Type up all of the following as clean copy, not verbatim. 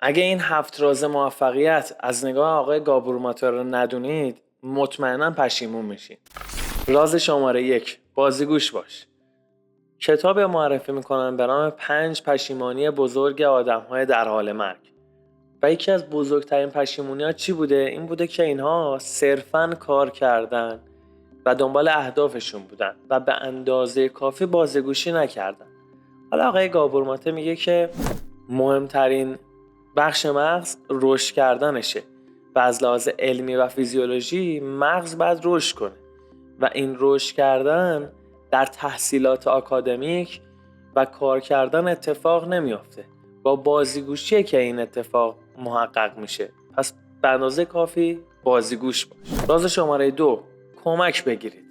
اگه این 7 راز موفقیت از نگاه آقای گابور ماته رو ندونید مطمئنا پشیمون میشین. راز شماره 1: بازیگوش باش. کتاب معرفی میکنن به نام 5 پشیمانی بزرگ آدم‌های در حال مرگ. و یکی از بزرگترین پشیمونی‌ها چی بوده؟ این بوده که اینها صرفاً کار کردن و دنبال اهدافشون بودن و به اندازه کافی بازیگوشی نکردن. حالا آقای گابور ماته میگه که مهمترین بخش مغز رشد کردنشه و از لحاظ علمی و فیزیولوژی مغز باید رشد کنه و این رشد کردن در تحصیلات آکادمیک و کار کردن اتفاق نمیافته، با بازیگوشیه که این اتفاق محقق میشه. پس به اندازه کافی بازیگوش باش. راز شماره 2: کمک بگیرید.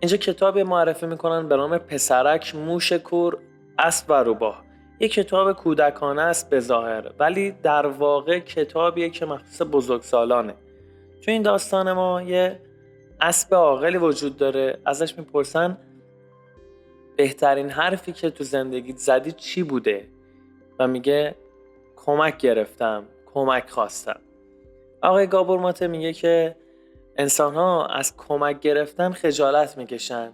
اینجا کتابی معرفی میکنن به نام پسرک، موش کور، اسب و روباه. یک کتاب کودکانه است به ظاهر، ولی در واقع کتابیه که مخصوص بزرگسالانه. تو این داستان ما یه اسب عاقلی وجود داره، ازش میپرسن بهترین حرفی که تو زندگیت زدی چی بوده؟ و میگه کمک گرفتم، کمک خواستم. آقای گابور ماته میگه که انسان‌ها از کمک گرفتن خجالت میکشن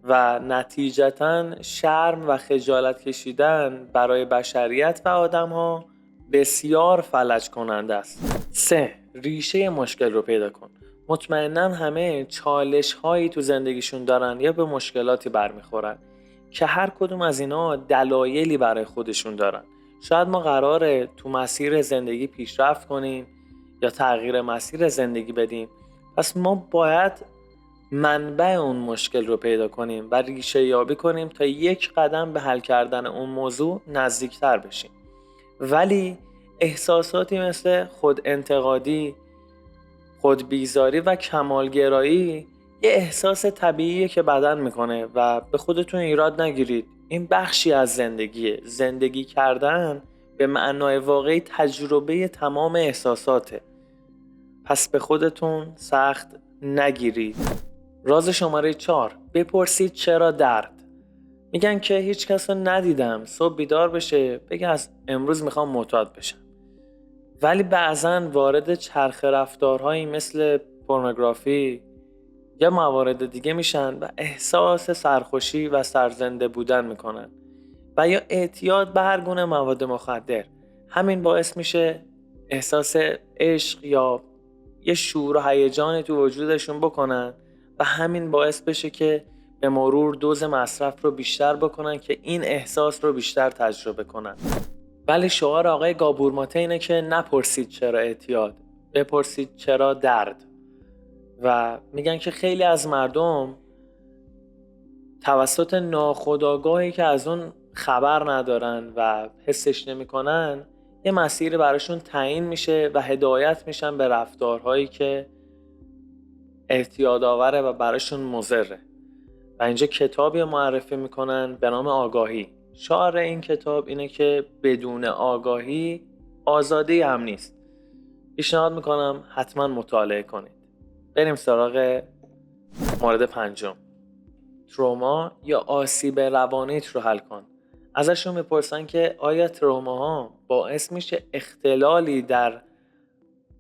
و نتیجتاً شرم و خجالت کشیدن برای بشریت و آدم‌ها بسیار فلج کننده است. 3. ریشه مشکل رو پیدا کن. مطمئناً همه چالش‌هایی تو زندگیشون دارن یا به مشکلاتی برمیخورن که هر کدوم از اینا دلایلی برای خودشون دارن. شاید ما قراره تو مسیر زندگی پیشرفت کنیم یا تغییر مسیر زندگی بدیم. پس ما باید منبع اون مشکل رو پیدا کنیم و ریشه یابی کنیم تا یک قدم به حل کردن اون موضوع نزدیکتر بشیم. ولی احساساتی مثل خود انتقادی، خود بیزاری و کمالگرایی یه احساس طبیعیه که بدن میکنه و به خودتون ایراد نگیرید. این بخشی از زندگیه. زندگی کردن به معنای واقعی تجربه تمام احساساته. پس به خودتون سخت نگیرید. راز شماره 4: بپرسید چرا درد. میگن که هیچ کس رو ندیدم صبح بیدار بشه بگه از امروز میخوام معتاد بشم، ولی بعضن وارد چرخ رفتارهایی مثل پورنوگرافی یا موارد دیگه میشن و احساس سرخوشی و سرزنده بودن میکنن و یا اعتیاد به هر گونه مواد مخدر. همین باعث میشه احساس عشق یا یه شور و هیجانی تو وجودشون بکنن و همین باعث بشه که به مرور دوز مصرف رو بیشتر بکنن که این احساس رو بیشتر تجربه کنن. ولی شعار آقای گابور ماته اینه که نپرسید چرا اعتیاد، بپرسید چرا درد. و میگن که خیلی از مردم توسط ناخودآگاهی که از اون خبر ندارن و حسش نمی‌کنن یه مسیری براشون تعیین میشه و هدایت میشن به رفتارهایی که اعتیادآوره و براشون مضره. و اینجا کتابی معرفی میکنن به نام آگاهی. شعار این کتاب اینه که بدون آگاهی آزادی هم نیست. پیشنهاد میکنم حتما مطالعه کنید. بریم سراغ مورد 5: تروما یا آسیب روانیت رو حل کن. ازشون میپرسن که آیا تروماها باعث میشه اختلالی در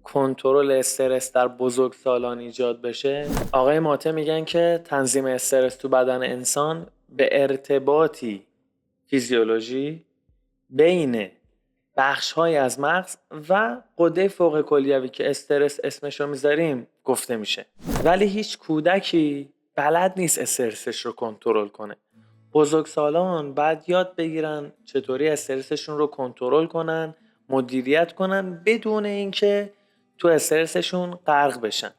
کنترل استرس در بزرگسالان ایجاد بشه؟ آقای ماته میگن که تنظیم استرس تو بدن انسان به ارتباطی فیزیولوژی بین بخش‌های از مغز و غده فوق کلیوی که استرس اسمشو میذاریم گفته میشه. ولی هیچ کودکی بلد نیست استرسش رو کنترل کنه. بزرگسالان باید یاد بگیرن چطوری استرسشون رو کنترل کنن، مدیریت کنن بدون اینکه تو استرسشون غرق بشن.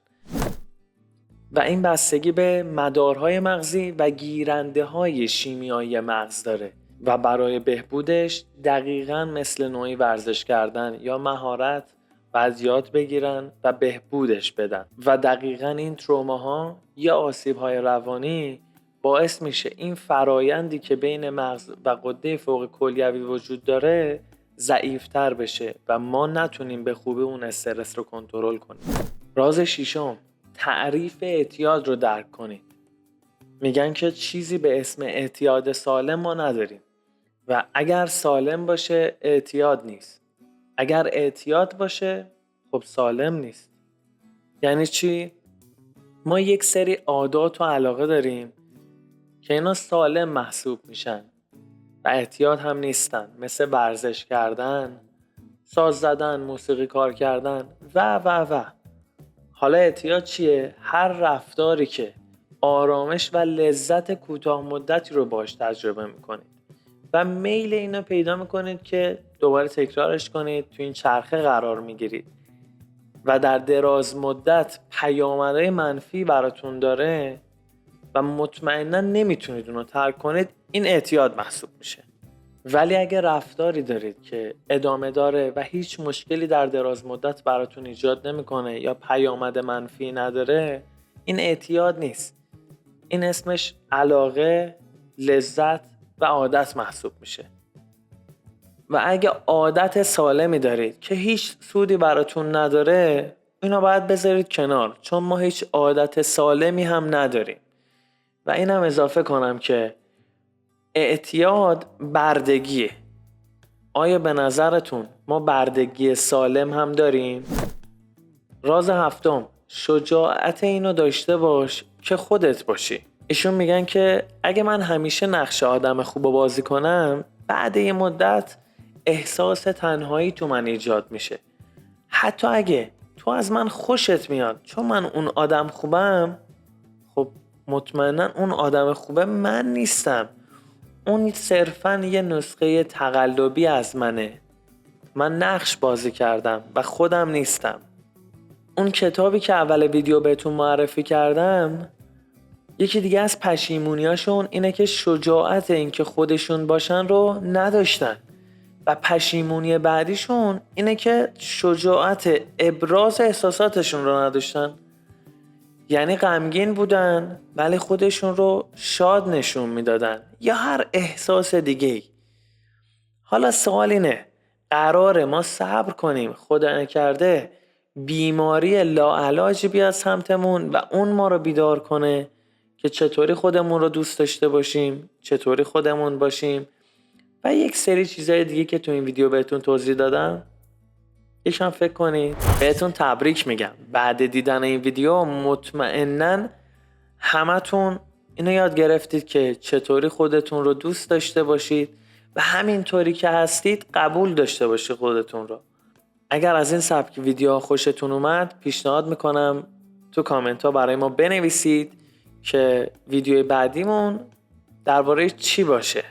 و این بستگی به مدارهای مغزی و گیرنده‌های شیمیایی مغز داره و برای بهبودش دقیقاً مثل نوعی ورزش کردن یا مهارت باید یاد بگیرن و بهبودش بدن. و دقیقاً این تروماها یا آسیب‌های روانی باعث میشه این فرایندی که بین مغز و غده فوق کلیوی وجود داره ضعیف‌تر بشه و ما نتونیم به خوبی اون استرس رو کنترل کنیم. راز 6: تعریف اعتیاد رو درک کنید. میگن که چیزی به اسم اعتیاد سالم ما نداریم و اگر سالم باشه اعتیاد نیست. اگر اعتیاد باشه خب سالم نیست. یعنی چی؟ ما یک سری عادات و علاقه داریم که اینا سالم محسوب میشن و اعتیاد هم نیستن، مثل ورزش کردن، ساز زدن، موسیقی کار کردن و. حالا اعتیاد چیه؟ هر رفتاری که آرامش و لذت کوتاه مدتی رو باش تجربه میکنید و میل اینو پیدا میکنید که دوباره تکرارش کنید، تو این چرخه قرار میگیرید و در دراز مدت پیامدهای منفی براتون داره و مطمئنا نمیتونید اونو ترک کنید، این اعتیاد محسوب میشه. ولی اگه رفتاری دارید که ادامه داره و هیچ مشکلی در دراز مدت براتون ایجاد نمیکنه یا پیامد منفی نداره، این اعتیاد نیست. این اسمش علاقه، لذت و عادت محسوب میشه. و اگه عادت سالمی دارید که هیچ سودی براتون نداره، اینا باید بذارید کنار، چون ما هیچ عادت سالمی هم نداریم. و اینم اضافه کنم که اعتیاد بردگیه. آیا به نظرتون ما بردگی سالم هم داریم؟ راز هفتم، شجاعت اینو داشته باش که خودت باشی. ایشون میگن که اگه من همیشه نقش آدم خوب بازی کنم، بعد یه مدت احساس تنهایی تو من ایجاد میشه. حتی اگه تو از من خوشت میاد چون من اون آدم خوبم، خب مطمئنا اون آدم خوبه من نیستم. اون صرفاً یه نسخه تقلبی از منه. من نقش بازی کردم و خودم نیستم. اون کتابی که اول ویدیو بهتون معرفی کردم، یکی دیگه از پشیمونیاشون اینه که شجاعت این که خودشون باشن رو نداشتن و پشیمونی بعدیشون اینه که شجاعت ابراز احساساتشون رو نداشتن. یعنی غمگین بودن ولی خودشون رو شاد نشون میدادن یا هر احساس دیگه‌ای. حالا سوال اینه، قراره ما صبر کنیم خدا نکرده بیماری لاعلاجی بیاد سمتمون و اون ما رو بیدار کنه که چطوری خودمون رو دوست داشته باشیم، چطوری خودمون باشیم و یک سری چیزای دیگه که تو این ویدیو بهتون توضیح دادم؟ یکم فکر کنید. بهتون تبریک میگم، بعد دیدن این ویدیو مطمئناً همتون اینو یاد گرفتید که چطوری خودتون رو دوست داشته باشید و همینطوری که هستید قبول داشته باشید خودتون رو. اگر از این سبک ویدیو خوشتون اومد، پیشنهاد میکنم تو کامنت ها برای ما بنویسید که ویدیو بعدیمون درباره چی باشه.